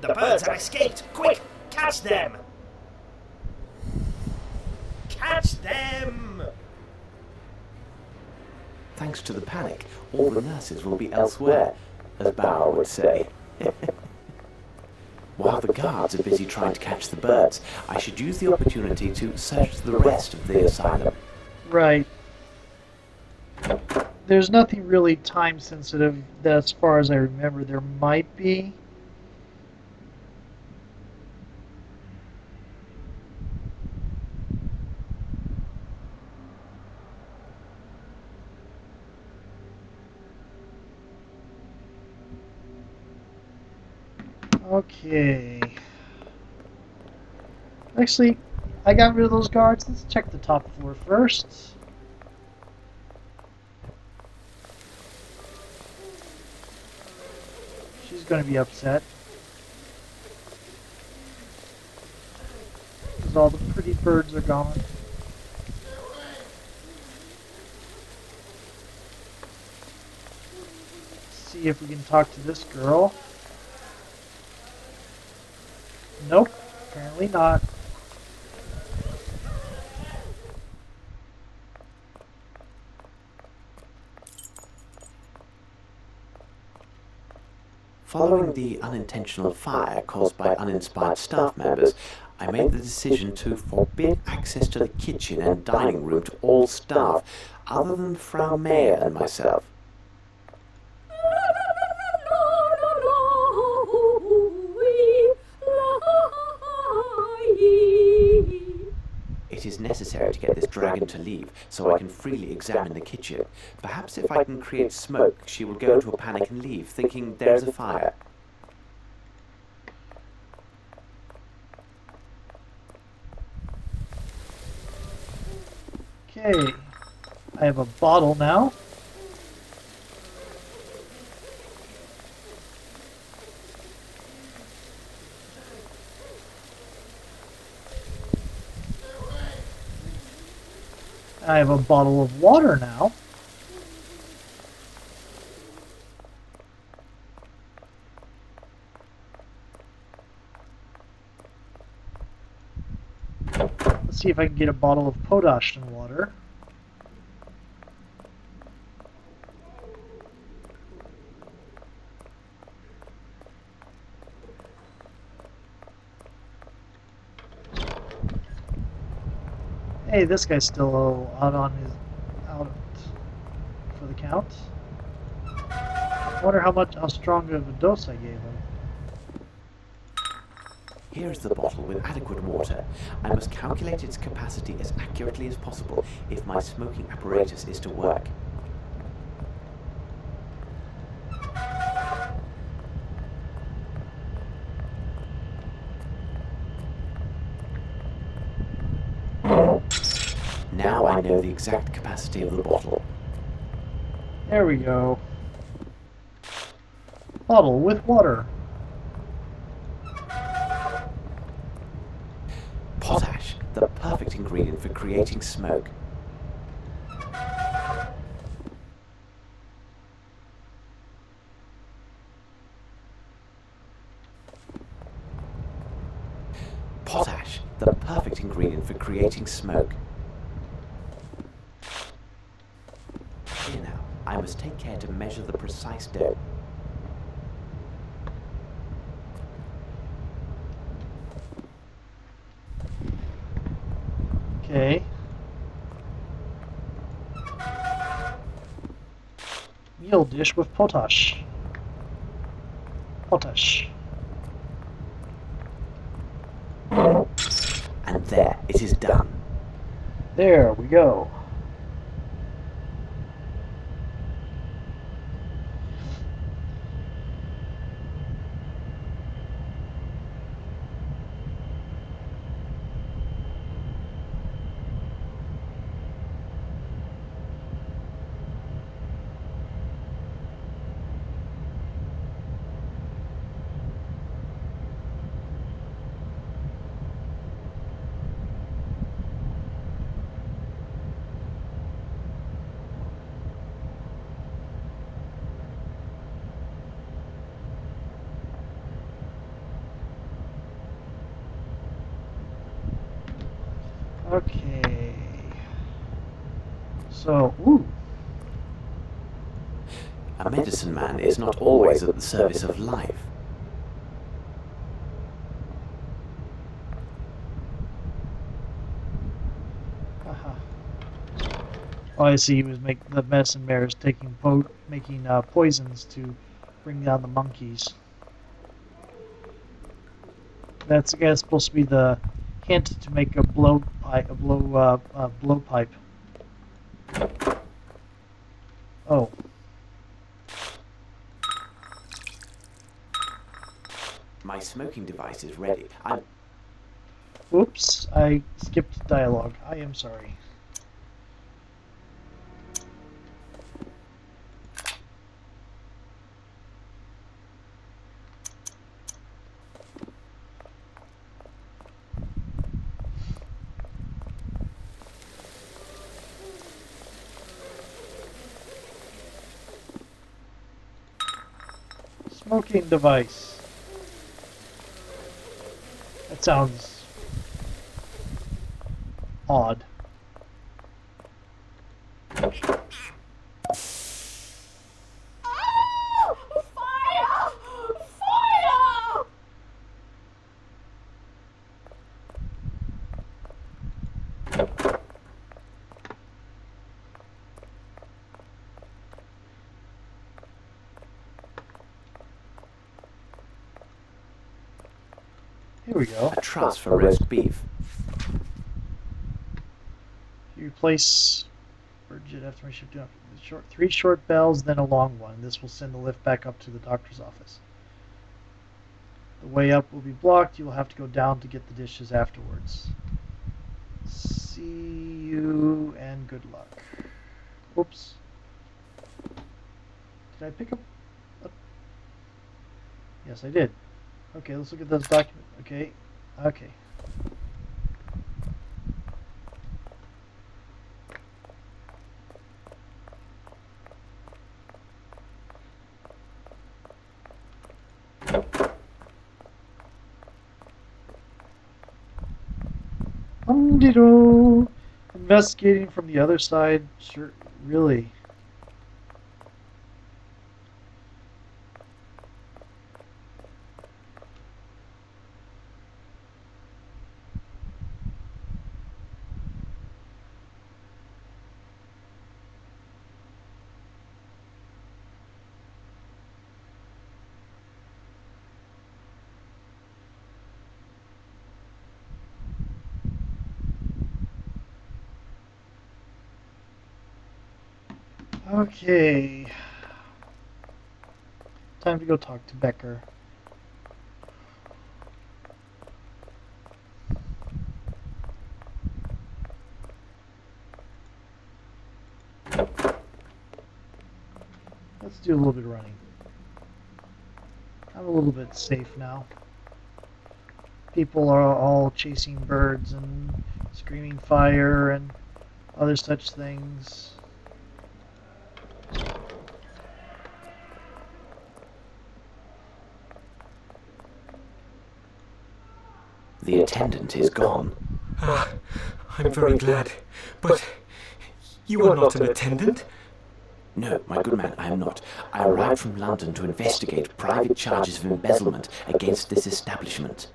The birds have escaped! Quick! Catch them! Catch them! Thanks to the panic, all the nurses will be elsewhere, as Bauer would say. While the guards are busy trying to catch the birds, I should use the opportunity to search the rest of the asylum. Right. There's nothing really time sensitive that, as far as I remember, there might be. Okay. Actually, I got rid of those guards. Let's check the top floor first. She's going to be upset. Because all the pretty birds are gone. Let's see if we can talk to this girl. Nope, apparently not. Following the unintentional fire caused by uninspired staff members, I made the decision to forbid access to the kitchen and dining room to all staff other than Frau Mayer and myself. It is necessary to get this dragon to leave so I can freely examine the kitchen. Perhaps if I can create smoke, she will go into a panic and leave, thinking there is a fire. Okay, I have a bottle now. I have a bottle of water now. Let's see if I can get a bottle of potash and water. Hey, this guy's still out for the count. I wonder how strong of a dose I gave him. Here is the bottle with adequate water. I must calculate its capacity as accurately as possible if my smoking apparatus is to work. Now I know the exact capacity of the bottle. There we go. Bottle with water. Potash, the perfect ingredient for creating smoke. Potash, the perfect ingredient for creating smoke. Here now, I must take care to measure the precise dough. Okay. Meal dish with potash. Potash. And there, it is done. There we go. Okay. So, ooh. A medicine man is not always at the service of life. Haha. Oh, I see. He was the medicine bear is making poisons to bring down the monkeys. That's I guess supposed to be the hint to make a blowpipe. Oh, My smoking device is ready. I'm... oops! I skipped dialogue. I am sorry. Smoking device. That sounds odd. Here we go. A truss for roast beef. You replace Virgin after shift up three short bells, then a long one. This will send the lift back up to the doctor's office. The way up will be blocked. You will have to go down to get the dishes afterwards. See you and good luck. Oops. Did I pick up? Yes, I did. Okay, let's look at those documents. Okay. Okay. Investigating from the other side, sure, really. Okay. Time to go talk to Becker. Let's do a little bit of running. I'm a little bit safe now. People are all chasing birds and screaming fire and other such things. The attendant is gone. Ah, I'm very glad. But you are not an attendant? No, my good man, I am not. I arrived from London to investigate private charges of embezzlement against this establishment.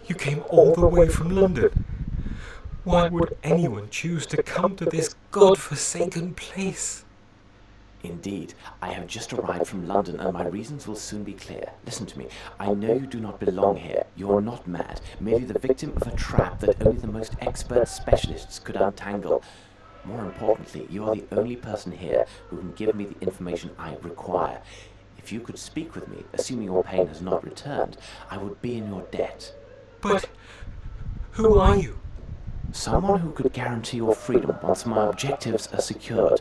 You came all the way from London. Why would anyone choose to come to this god-forsaken place? Indeed, I have just arrived from London and my reasons will soon be clear. Listen to me. I know you do not belong here. You are not mad, merely the victim of a trap that only the most expert specialists could untangle. More importantly, you are the only person here who can give me the information I require. If you could speak with me, assuming your pain has not returned, I would be in your debt. But who are you? Someone who could guarantee your freedom once my objectives are secured.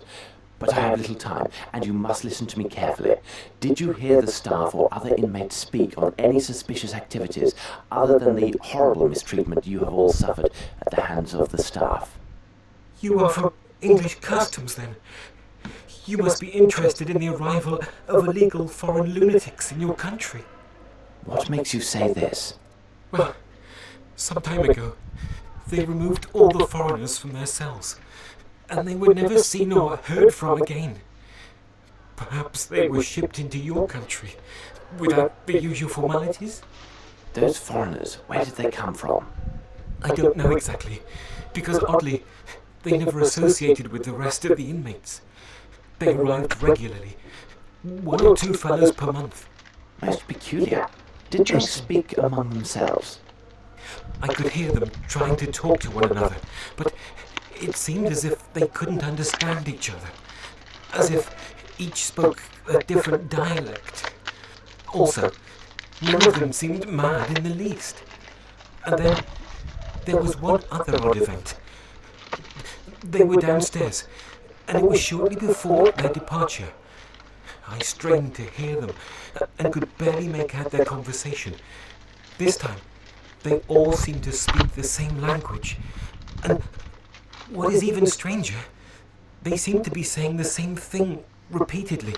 But I have little time, and you must listen to me carefully. Did you hear the staff or other inmates speak on any suspicious activities other than the horrible mistreatment you have all suffered at the hands of the staff? You are from English customs, then. You must be interested in the arrival of illegal foreign lunatics in your country. What makes you say this? Well, some time ago, They removed all the foreigners from their cells, and they were never seen or heard from again. Perhaps they were shipped into your country without the usual formalities? Those foreigners, where did they come from? I don't know exactly, because oddly, they never associated with the rest of the inmates. They arrived regularly, 1 or 2 fellows per month. Most peculiar. Did they speak among themselves? I could hear them trying to talk to one another, but it seemed as if they couldn't understand each other, as if each spoke a different dialect. Also, none of them seemed mad in the least. And then there was one other odd event. They were downstairs, and it was shortly before their departure. I strained to hear them, and could barely make out their conversation. This time, they all seemed to speak the same language. And what is even stranger, they seemed to be saying the same thing repeatedly.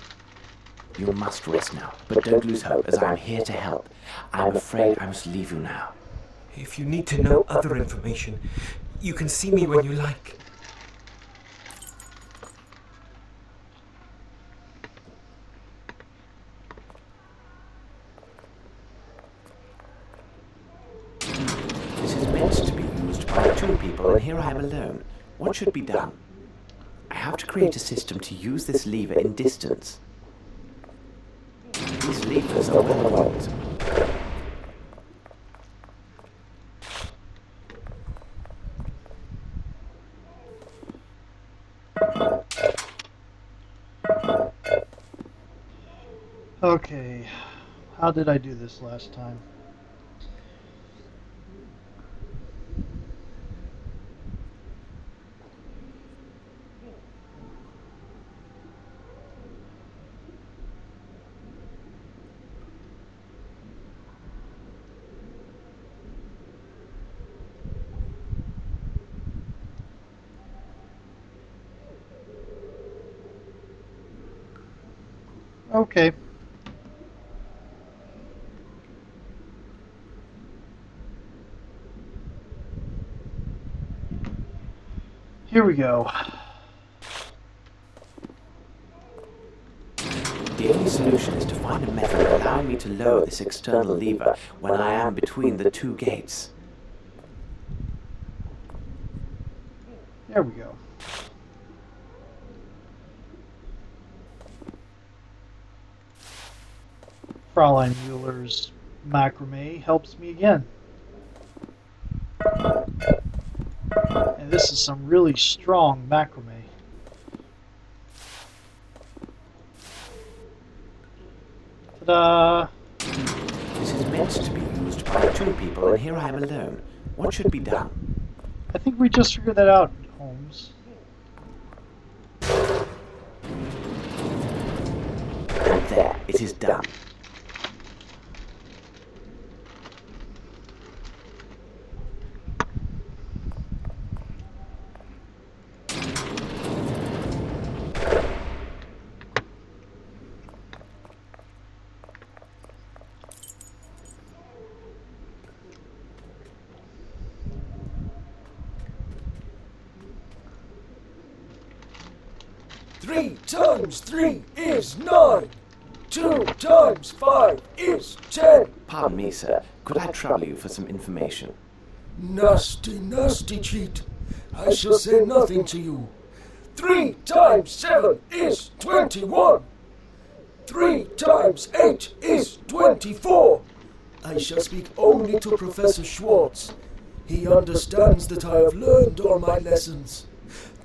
You must rest now, but don't lose hope, as I am here to help. I am afraid I must leave you now. If you need to know other information, you can see me when you like. This is meant to be used by 2 people, and here I am alone. What should be done? I have to create a system to use this lever in distance. These levers are well oiled. Okay, how did I do this last time? Okay. Here we go. The only solution is to find a method allowing me to lower this external lever when I am between the 2 gates. There we go. Fraulein Mueller's macrame helps me again. And this is some really strong macrame. Ta-da! This is meant to be used by 2 people, and here I am alone. What should be done? I think we just figured that out, Holmes. And there, it is done. Three times 3 is 9. 2 times 5 is 10. Pardon me, sir. Could I trouble you for some information? Nasty, nasty cheat. I shall say nothing to you. 3 times 7 is 21. 3 times 8 is 24. I shall speak only to Professor Schwartz. He understands that I have learned all my lessons.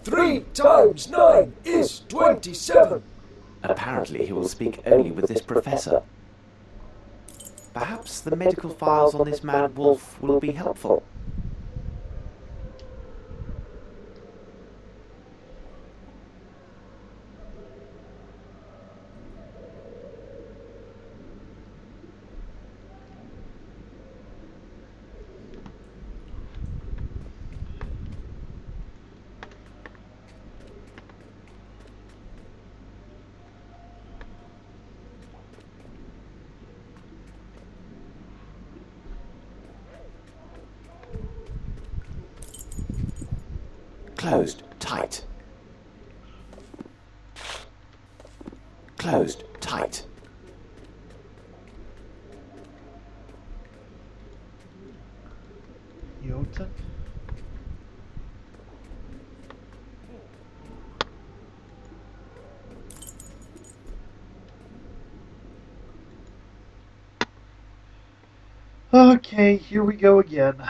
3 times 9 is 27. Apparently he will speak only with this professor. Perhaps the medical files on this mad wolf will be helpful. Closed. Tight. Closed. Tight. Jotun. Okay, here we go again.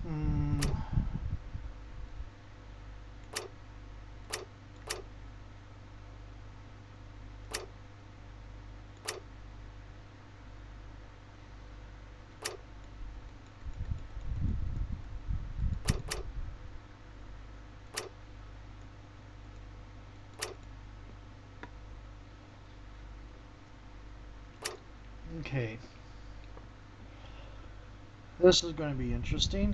Hmm. Okay. This is going to be interesting.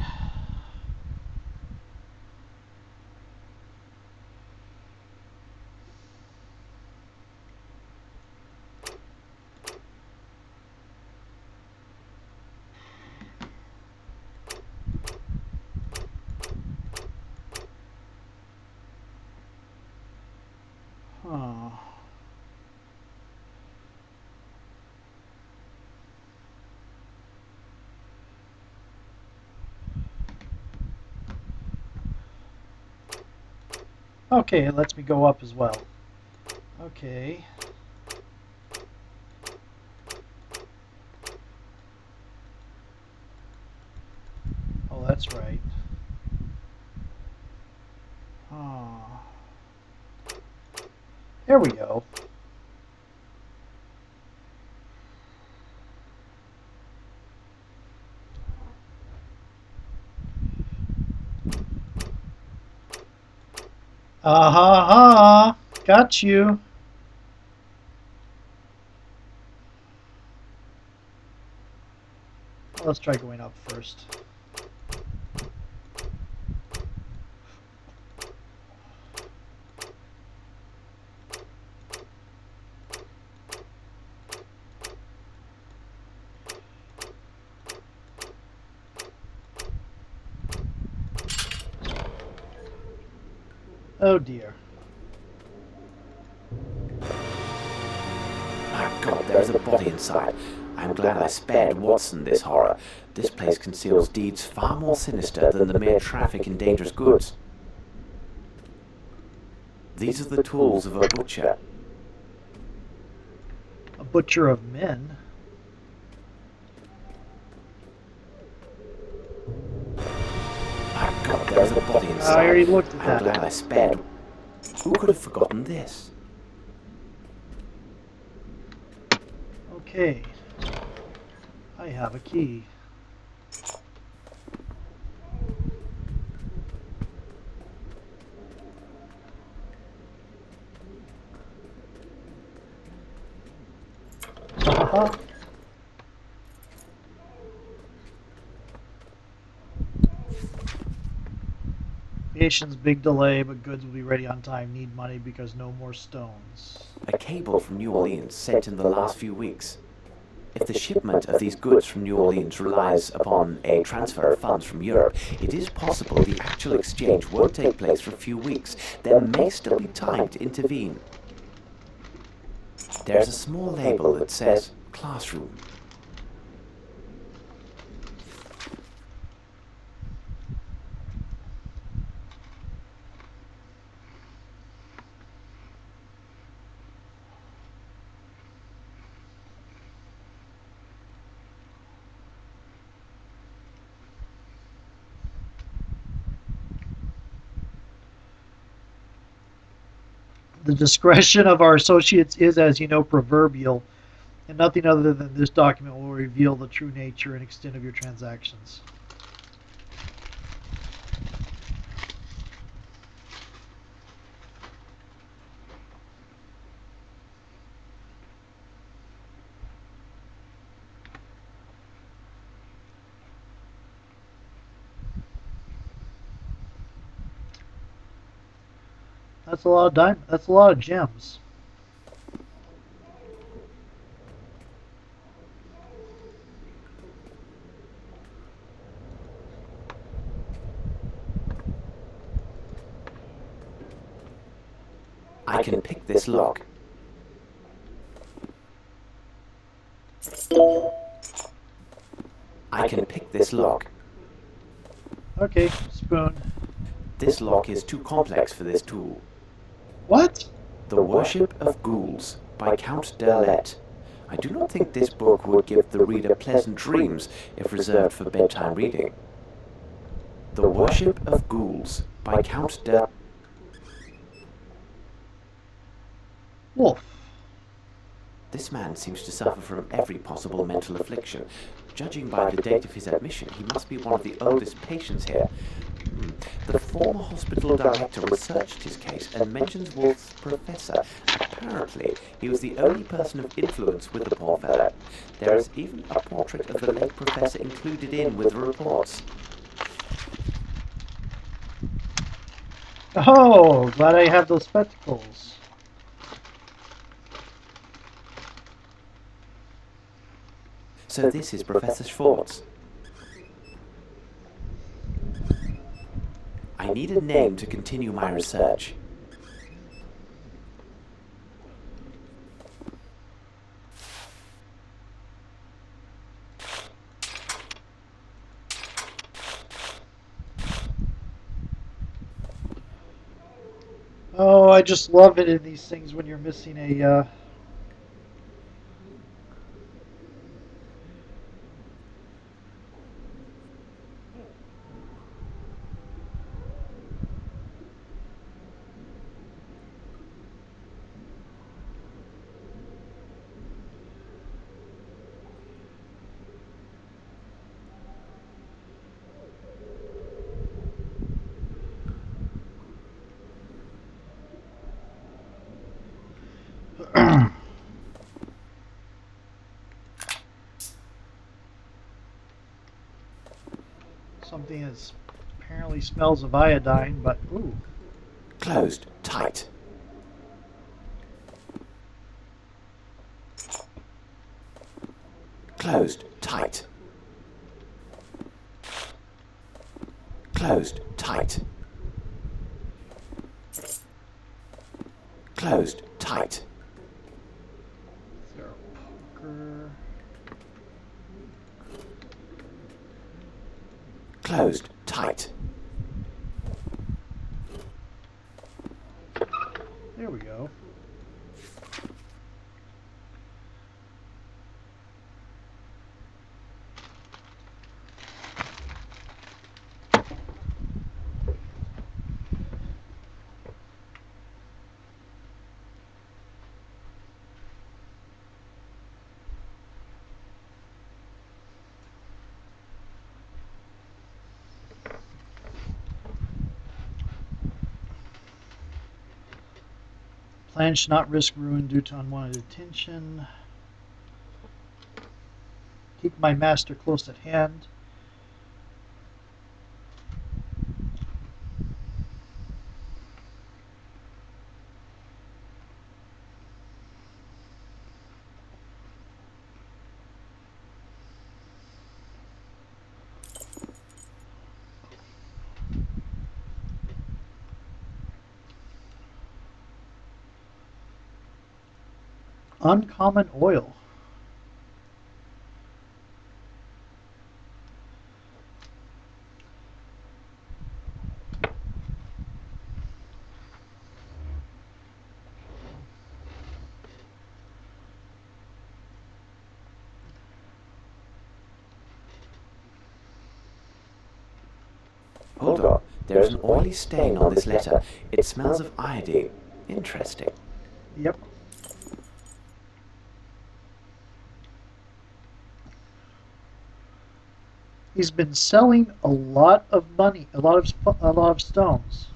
Huh. Okay, it lets me go up as well. Okay. Oh, that's right. Oh. There we go. Ha! Got you. Let's try going up first. Oh dear. My God, there is a body inside. I'm glad I spared Watson this horror. This place conceals deeds far more sinister than the mere traffic in dangerous goods. These are the tools of a butcher. A butcher of men. My God, there is a body inside. I already looked at I'm that. glad I spared. Who could have forgotten this? Okay. I have a key. Haha. Patience, big delay, but goods will be ready on time. Need money because no more stones. A cable from New Orleans sent in the last few weeks. If the shipment of these goods from New Orleans relies upon a transfer of funds from Europe, it is possible the actual exchange won't take place for a few weeks. There may still be time to intervene. There's a small label that says classroom. The discretion of our associates is, as you know, proverbial, and nothing other than this document will reveal the true nature and extent of your transactions. That's a lot of That's a lot of gems. I can pick this lock. I can pick this lock. Okay, spoon. This lock is too complex for this tool. What? The Worship of Ghouls by Count Derlet. I do not think this book would give the reader pleasant dreams if reserved for bedtime reading. The Worship of Ghouls by Count Derlet. Wolf. This man seems to suffer from every possible mental affliction. Judging by the date of his admission, he must be one of the oldest patients here. The former hospital director researched his case and mentions Wolf's professor. Apparently, he was the only person of influence with the poor fellow. There is even a portrait of the late professor included in with the reports. Oh, glad I have those spectacles. So this is Professor Schwartz. I need a name to continue my research. Oh, I just love it in these things when you're missing a, something that apparently smells of iodine, but ooh. Closed. Tight. Closed. Tight. Closed. Tight. Closed. Tight. Is there a poker? Closed. Tight. There we go. Plan should not risk ruin due to unwanted attention. Keep my master close at hand. Uncommon oil. Hold on. There is an oily stain on this letter. It smells of iodine. Interesting. Yep. He's been selling a lot of money, a lot of stones.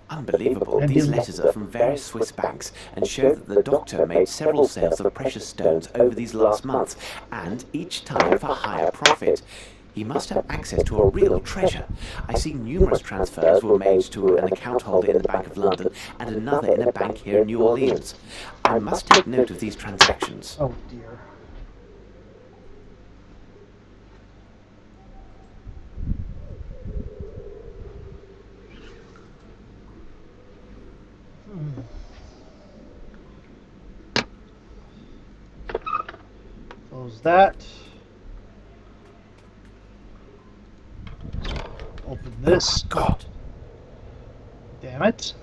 Unbelievable. And These he- letters are from various Swiss banks and show that the doctor made several sales of precious stones over these last months, and each time for higher profit. He must have access to a real treasure. I see numerous transfers were made to an account holder in the Bank of London and another in a bank here in New Orleans. I must take note of these transactions. Oh dear. Close that. Open this. Oh, God. Damn it.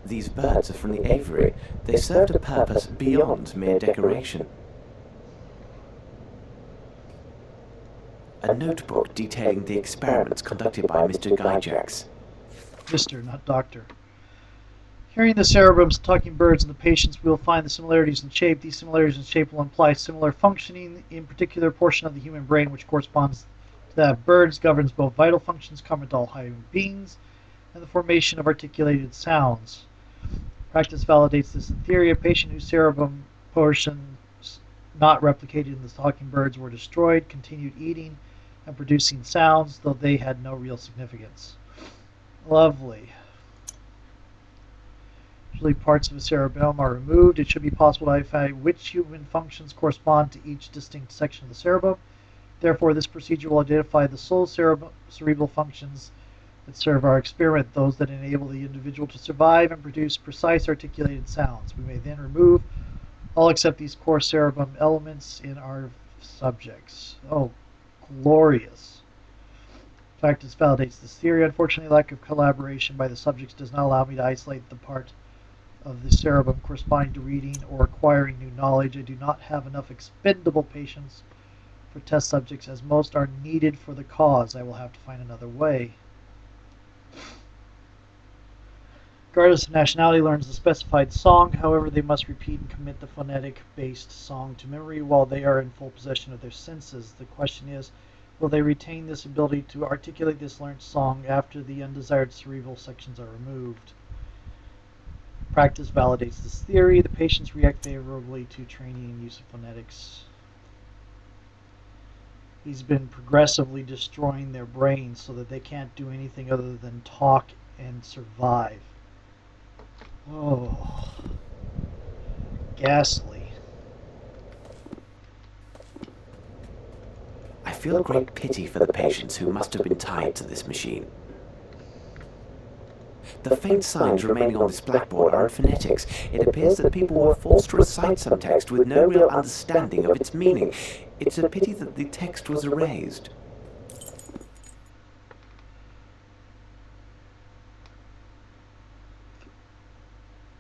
These birds are from the aviary. They served a purpose beyond mere decoration. A notebook detailing the experiments conducted by Mr. Gyjax. Mr., not doctor. Hearing the cerebrums, talking birds, and the patients, we will find the similarities in shape. These similarities in shape will imply similar functioning. In particular, portion of the human brain which corresponds to that of birds governs both vital functions common to all human beings and the formation of articulated sounds. Practice validates this in theory. A patient whose cerebrum portions not replicated in the talking birds were destroyed continued eating and producing sounds, though they had no real significance. Lovely. Usually parts of a cerebellum are removed. It should be possible to identify which human functions correspond to each distinct section of the cerebrum. Therefore, this procedure will identify the sole cerebral functions that serve our experiment, those that enable the individual to survive and produce precise articulated sounds. We may then remove all except these core cerebrum elements in our subjects. Oh, glorious. Practice validates this theory. Unfortunately, lack of collaboration by the subjects does not allow me to isolate the part of the cerebrum corresponding to reading or acquiring new knowledge. I do not have enough expendable patients for test subjects, as most are needed for the cause. I will have to find another way. Regardless of nationality, learns the specified song. However, they must repeat and commit the phonetic-based song to memory while they are in full possession of their senses. The question is, will they retain this ability to articulate this learned song after the undesired cerebral sections are removed? Practice validates this theory. The patients react favorably to training and use of phonetics. He's been progressively destroying their brains so that they can't do anything other than talk and survive. Oh, ghastly. I feel great pity for the patients who must have been tied to this machine. The faint signs remaining on this blackboard are in phonetics. It appears that people were forced to recite some text with no real understanding of its meaning. It's a pity that the text was erased.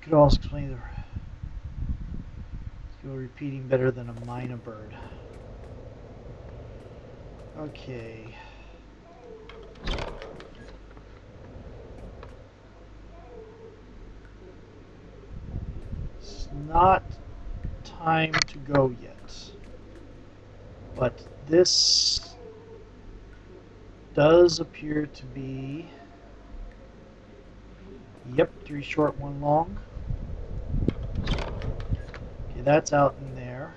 Could also explain the skill repeating better than a minor bird. Okay. It's not time to go yet. But this does appear to be, yep, 3 short, 1 long. Okay, that's out in there.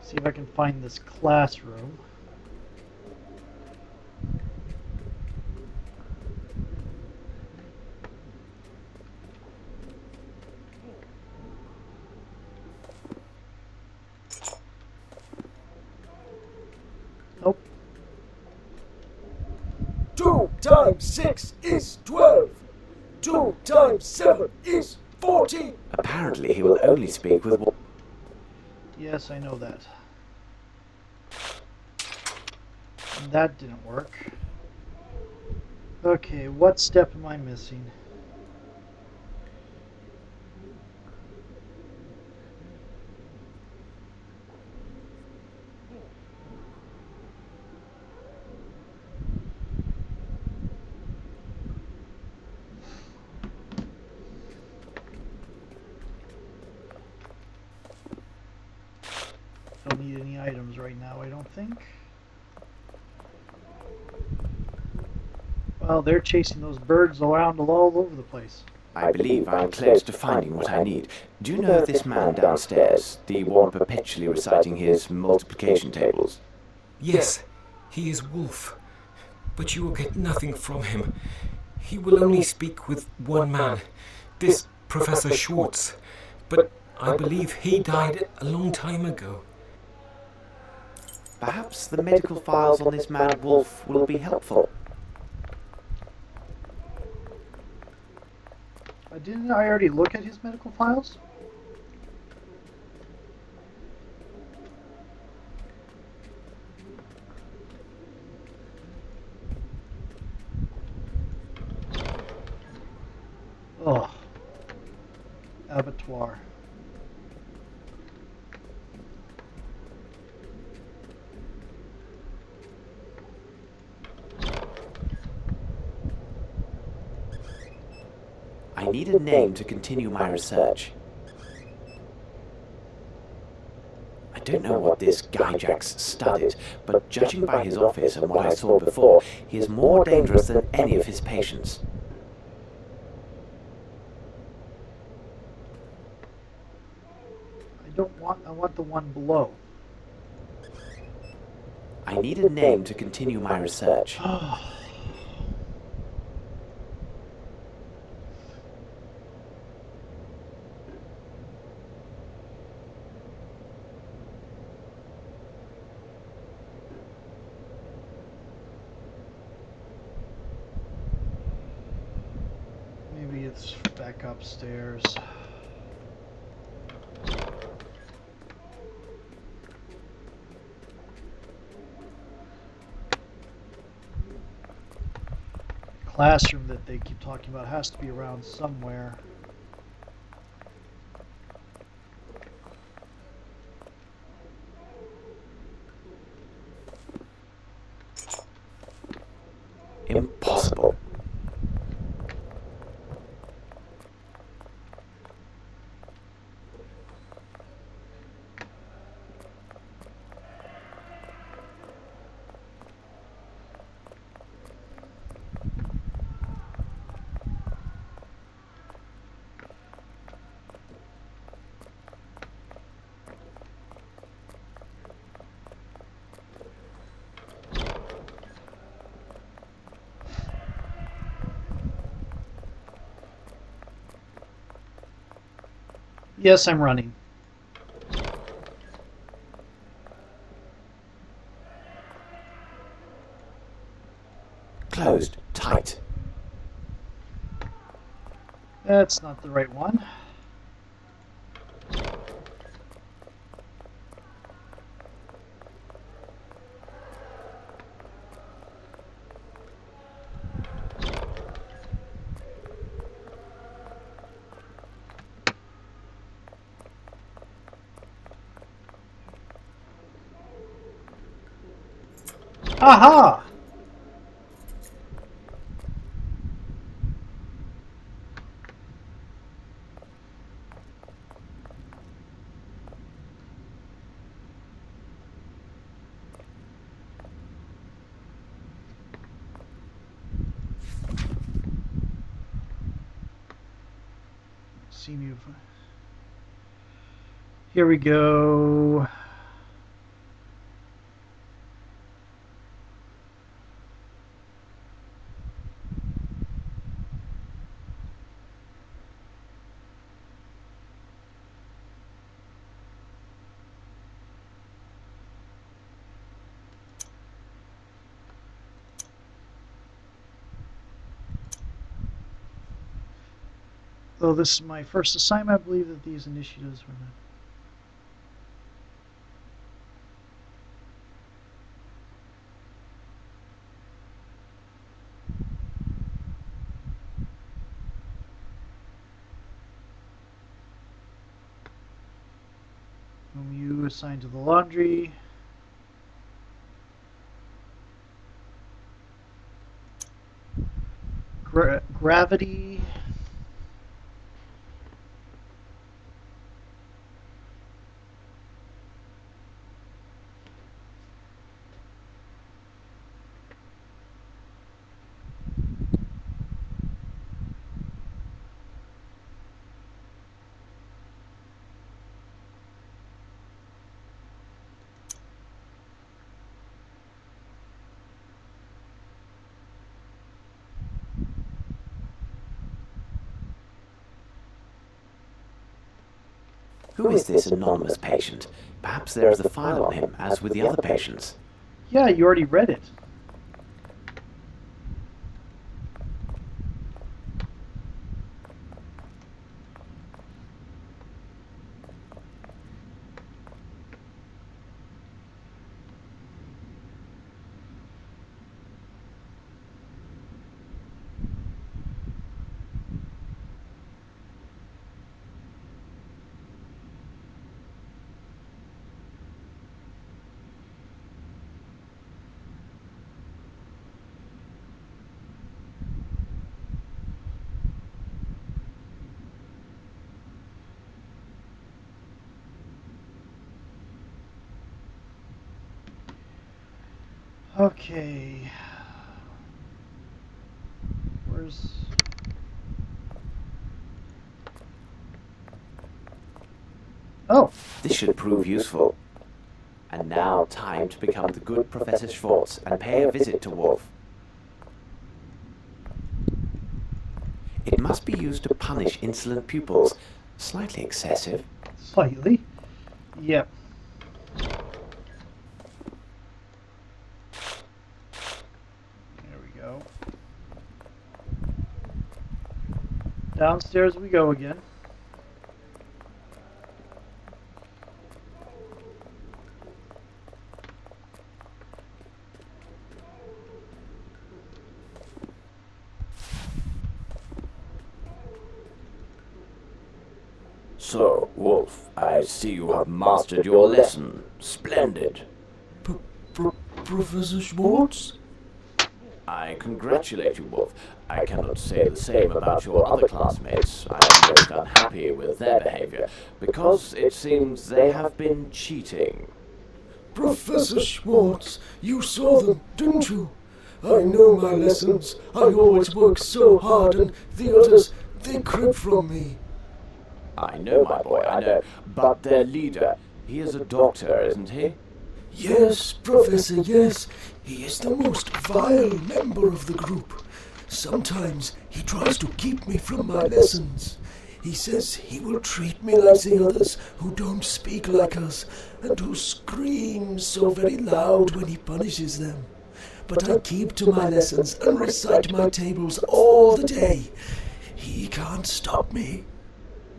See if I can find this classroom. Nope. 2 times 6 is 12. 2 times 7 is 14. Apparently, he will only speak with one. Yes, I know that. And that didn't work. Okay, what step am I missing? Don't need any items right now, I don't think. Well, they're chasing those birds around all over the place. I believe I'm close to finding what I need. Do you know this man downstairs, the one perpetually reciting his multiplication tables? Yes, he is Wolf, but you will get nothing from him. He will only speak with one man, this Professor Schwartz, but I believe he died a long time ago. Perhaps the medical files on this man Wolf will be helpful. Didn't I already look at his medical files? Oh. Abattoir. I need a name to continue my research. I don't know what this Guy Jack's studied, but judging by his office and what I saw before, he is more dangerous than any of his patients. I want the one below. I need a name to continue my research. Maybe it's back upstairs. Classroom that they keep talking about has to be around somewhere. Impossible. Yes, I'm running. Closed. Tight. That's not the right one. Aha! See me. Here we go. Though this is my first assignment, I believe that these initiatives were not. Whom you assigned to the laundry. Gravity. Who is this anonymous patient? Perhaps there is a file on him, as with the other patients. Yeah, you already read it. Okay. Where's... Oh, This should prove useful. And now time to become the good Professor Schwartz and pay a visit to Wolf. It must be used to punish insolent pupils. Slightly excessive. slightly. Yep. There we go. Downstairs we go again. So, Wolf, I see you have mastered your lesson. Splendid. Professor Schwartz? I congratulate you, Wolf. I cannot say the same about your other classmates. I am most unhappy with their behavior, because it seems they have been cheating. Professor Schwartz, you saw them, didn't you? I know my lessons. I always work so hard, and the others, they crib from me. I know, my boy, I know. But their leader, he is a doctor, isn't he? Yes, Professor, yes. He is the most vile member of the group. Sometimes he tries to keep me from my lessons. He says he will treat me like the others who don't speak like us and who scream so very loud when he punishes them. But I keep to my lessons and recite my tables all the day. He can't stop me.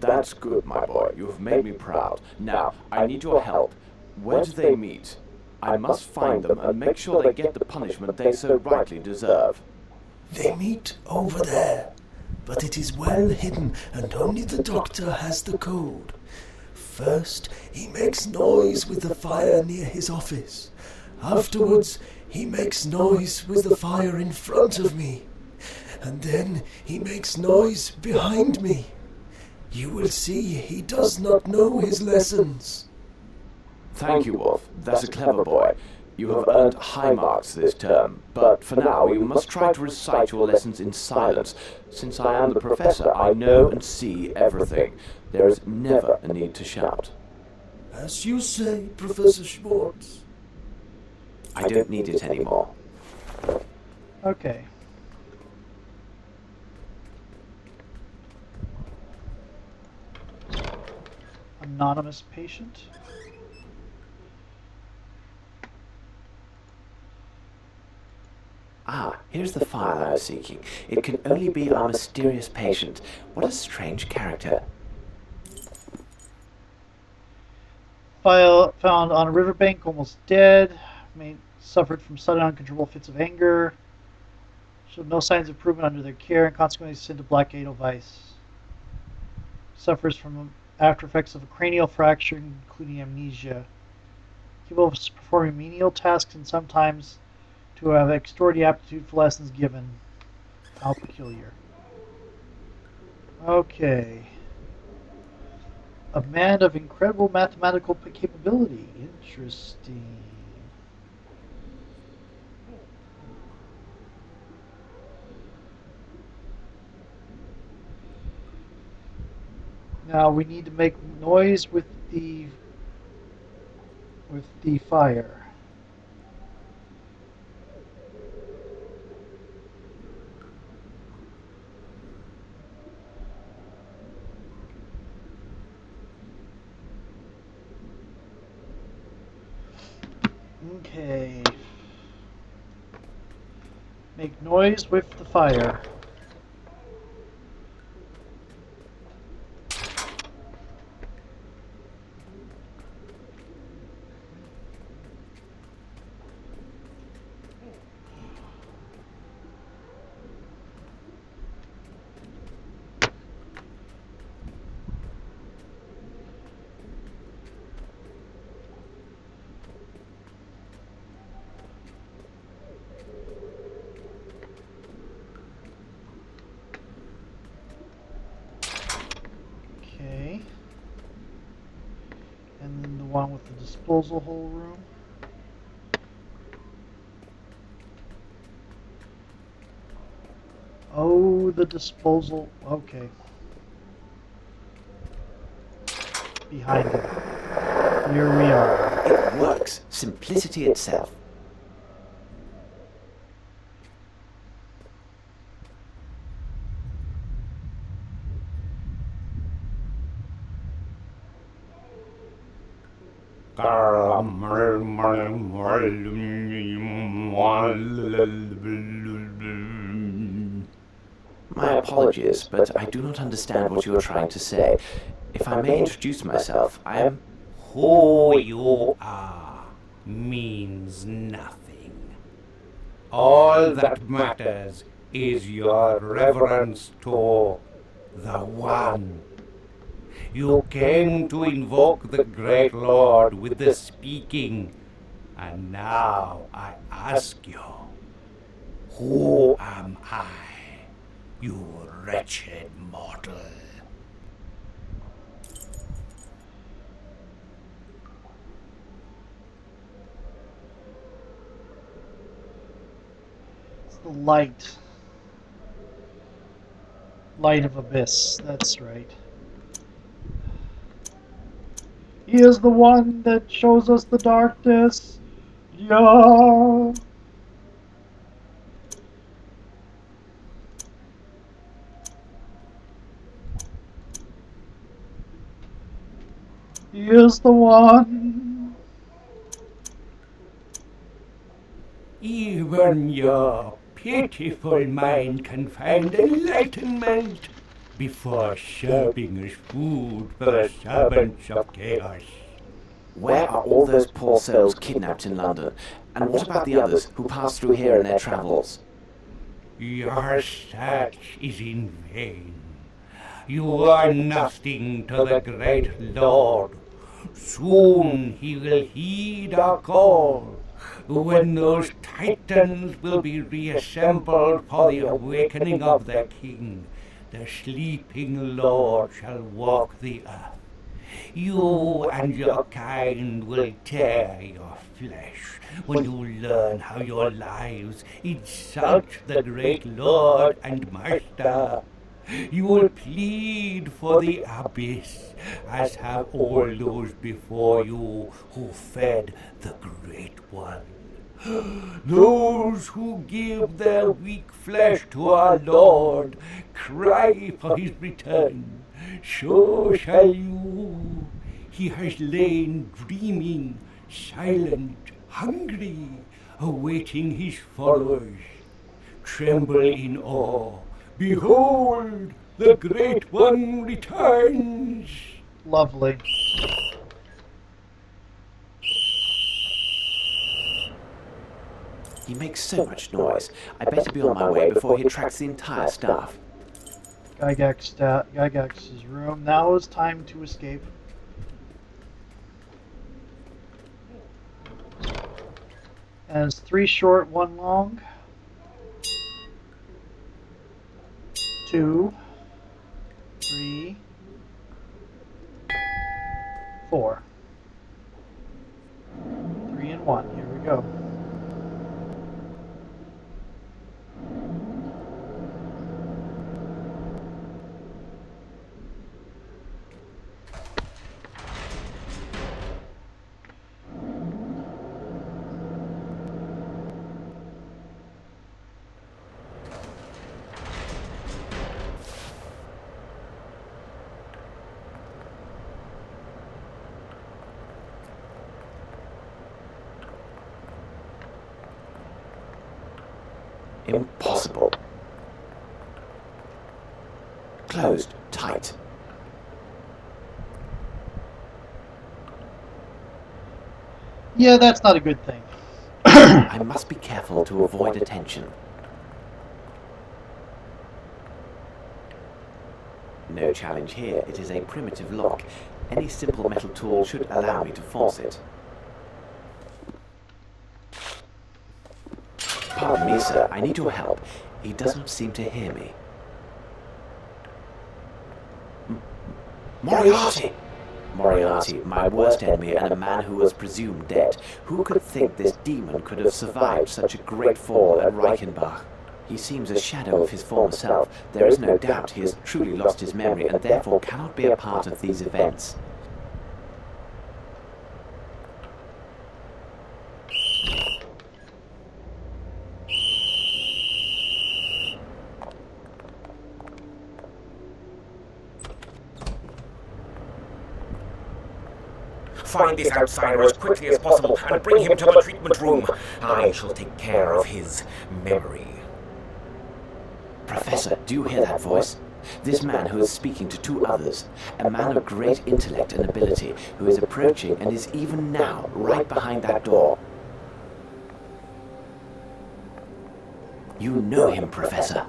That's good, my boy. You have made me proud. Now, I need your help. Where do they meet? I must find them and make sure they get the punishment they so rightly deserve. They meet over there, but it is well hidden and only the doctor has the code. First, he makes noise with the fire near his office. Afterwards, he makes noise with the fire in front of me. And then he makes noise behind me. You will see he does not know his lessons. Thank you, Wolf. That's a clever boy. You have earned high marks this term, but for now you must try to recite your lessons in silence. Since I am the professor, I know and see everything. There is never a need to shout. As you say, Professor Schwartz. I don't need it anymore. Okay. Anonymous patient. Ah, here's the file I was seeking. It can only be our mysterious patient. What a strange character. File found on a riverbank, almost dead. Suffered from sudden uncontrollable fits of anger. Showed no signs of improvement under their care and consequently sent to Black Edelweiss. Suffers from after effects of a cranial fracture, including amnesia. Capable of performing menial tasks and sometimes to have extraordinary aptitude for lessons given. How peculiar. Okay. A man of incredible mathematical capability. Interesting. Now we need to make noise with the fire. Okay. Make noise with the fire. Okay. And then the one with the disposal hole room. Oh, the disposal. Okay. Behind it. Here we are. It works. Simplicity itself. My apologies, but I do not understand what you are trying to say. If I may introduce myself, I am... Who you are means nothing. All that matters is your reverence to the One. You came to invoke the great Lord with the speaking, and now I ask you, who am I, you wretched mortal? It's the light. Light of Abyss. That's right. He is the one that shows us the darkness. Yeah. He is the one. Even your pitiful mind can find enlightenment before serving as food for the servants of chaos. Where are all those poor souls kidnapped in London? And what about the others who passed through here in their travels? Your search is in vain. You are nothing to the great Lord. Soon he will heed our call, when those titans will be reassembled for the awakening of their king. The sleeping Lord shall walk the earth. You and your kind will tear your flesh when you learn how your lives insult the great Lord and Master. You will plead for the abyss, as have all those before you who fed the Great One. Those who give their weak flesh to our Lord cry for his return. So shall you. He has lain dreaming, silent, hungry, awaiting his followers. Tremble in awe. Behold, the Great One returns. Lovely. He makes so much noise. I better be on my way before he attracts the entire staff. Gygax's room. Now is time to escape. And it's 3 short, 1 long. 2, 3, 4. 3 and 1. Here we go. Impossible. Closed. Tight. Yeah, that's not a good thing. I must be careful to avoid attention. No challenge here. It is a primitive lock. Any simple metal tool should allow me to force it. Pardon me, sir. I need your help. He doesn't seem to hear me. Moriarty! Moriarty, my worst enemy and a man who was presumed dead. Who could think this demon could have survived such a great fall at Reichenbach? He seems a shadow of his former self. There is no doubt he has truly lost his memory and therefore cannot be a part of these events. Find this outsider as quickly as possible and bring him to the treatment room. I shall take care of his memory. Professor, do you hear that voice? This man who is speaking to two others, a man of great intellect and ability, who is approaching and is even now right behind that door. You know him, Professor.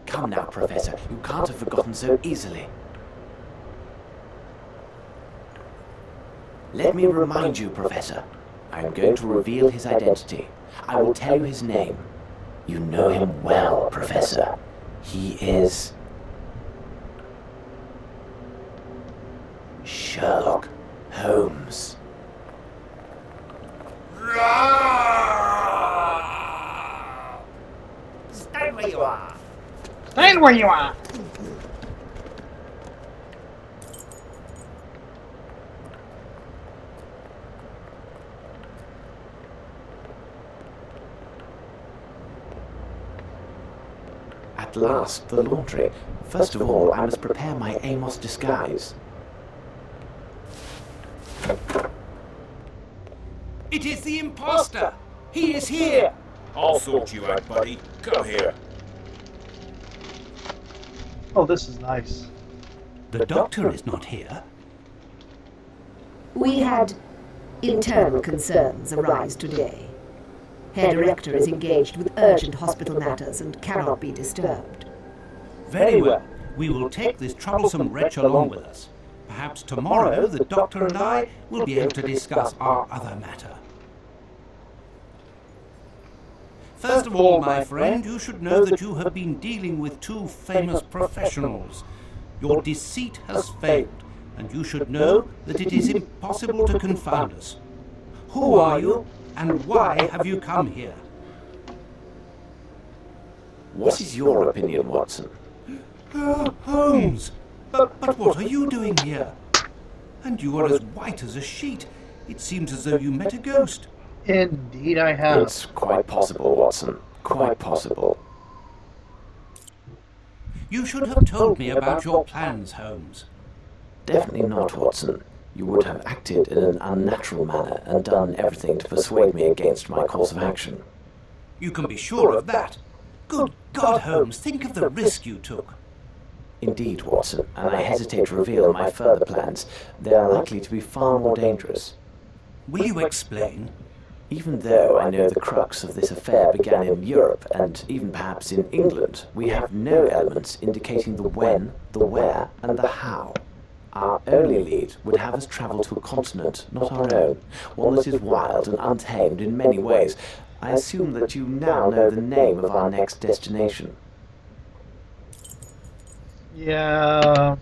Come now, Professor. You can't have forgotten so easily. Let me remind you, Professor. I am going to reveal his identity. I will tell you his name. You know him well, Professor. He is... Sherlock Holmes. Stand where you are. Stand where you are! At last, the laundry. First of all, I must prepare my Amos disguise. It is the imposter! He is here! I'll sort you out, buddy. Come here. Oh, this is nice. The doctor is not here. We had internal concerns arise today. Herr Director is engaged with urgent hospital matters and cannot be disturbed. Very well. We will take this troublesome wretch along with us. Perhaps tomorrow the doctor and I will be able to discuss our other matter. First of all, my friend, you should know that you have been dealing with two famous professionals. Your deceit has failed, and you should know that it is impossible to confound us. Who are you, and why have you come here? What is your opinion, Watson? Holmes! But what are you doing here? And you are as white as a sheet. It seems as though you met a ghost. Indeed I have. It's quite possible, Watson. Quite possible. You should have told me about your plans, Holmes. Definitely not, Watson. You would have acted in an unnatural manner and done everything to persuade me against my course of action. You can be sure of that. Good God, Holmes, think of the risk you took. Indeed, Watson, and I hesitate to reveal my further plans. They are likely to be far more dangerous. Will you explain? Even though I know the crux of this affair began in Europe and even perhaps in England, we have no elements indicating the when, the where, and the how. Our only lead would have us travel to a continent not our own, one that is wild and untamed in many ways. I assume that you now know the name of our next destination. Yeah,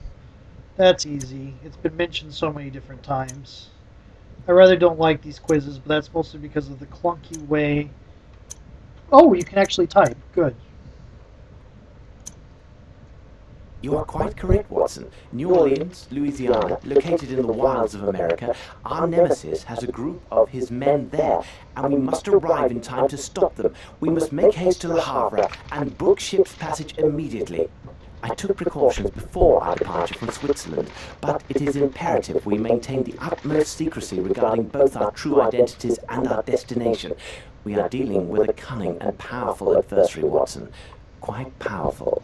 that's easy. It's been mentioned so many different times. I rather don't like these quizzes, but that's mostly because of the clunky way... Oh, you can actually type. Good. You are quite correct, Watson. New Orleans, Louisiana, located in the wilds of America, our nemesis has a group of his men there, and we must arrive in time to stop them. We must make haste to Le Havre and book ship's passage immediately. I took precautions before our departure from Switzerland, but it is imperative we maintain the utmost secrecy regarding both our true identities and our destination. We are dealing with a cunning and powerful adversary, Watson. Quite powerful.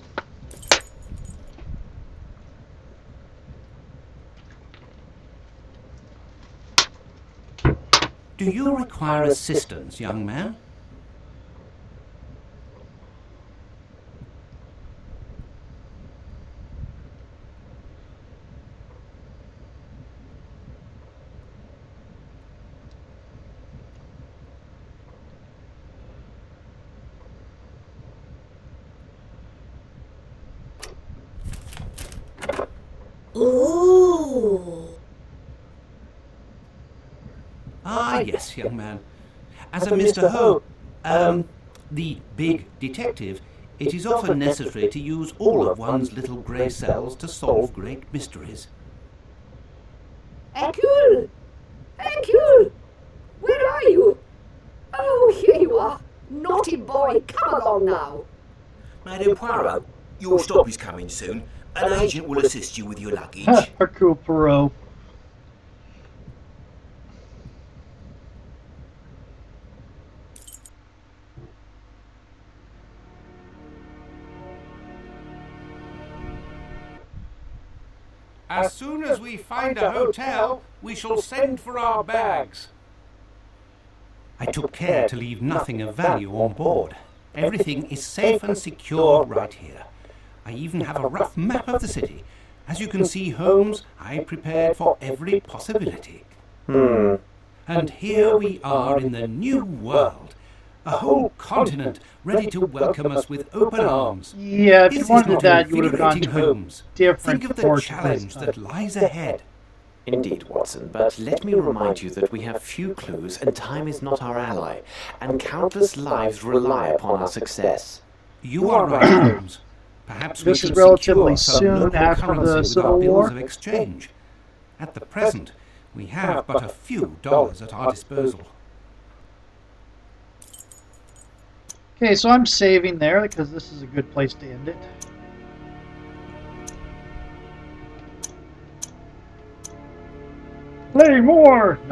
Do you require assistance, young man? Ooh. Ah, yes, young man. As a Mr. the big detective, it is often necessary to use all of one's little grey cells to solve great mysteries. Hercule! Hercule! Where are you? Oh, here you are. Naughty boy, come along now. Madame Poirot, your stop is coming soon. An agent will assist you with your luggage. Hercule Poirot. As soon as we find a hotel, we shall send for our bags. I took care to leave nothing of value on board. Everything is safe and secure right here. I even have a rough map of the city. As you can see, Holmes, I prepared for every possibility. And here we are in the new world. A whole continent ready to welcome us with open arms. Yeah, if you Is wanted not that, you would have gone invigorating, to a Holmes? different Think of the portion challenge this that time. lies ahead. Indeed, Watson, but let me remind you that we have few clues and time is not our ally, and countless lives rely upon our success. You are right, Holmes. Perhaps we This is should relatively secure some soon local after currency the with Civil our bills War. of exchange. At the present, we have but a few dollars at our disposal. Okay, so I'm saving there because this is a good place to end it. Play more! No.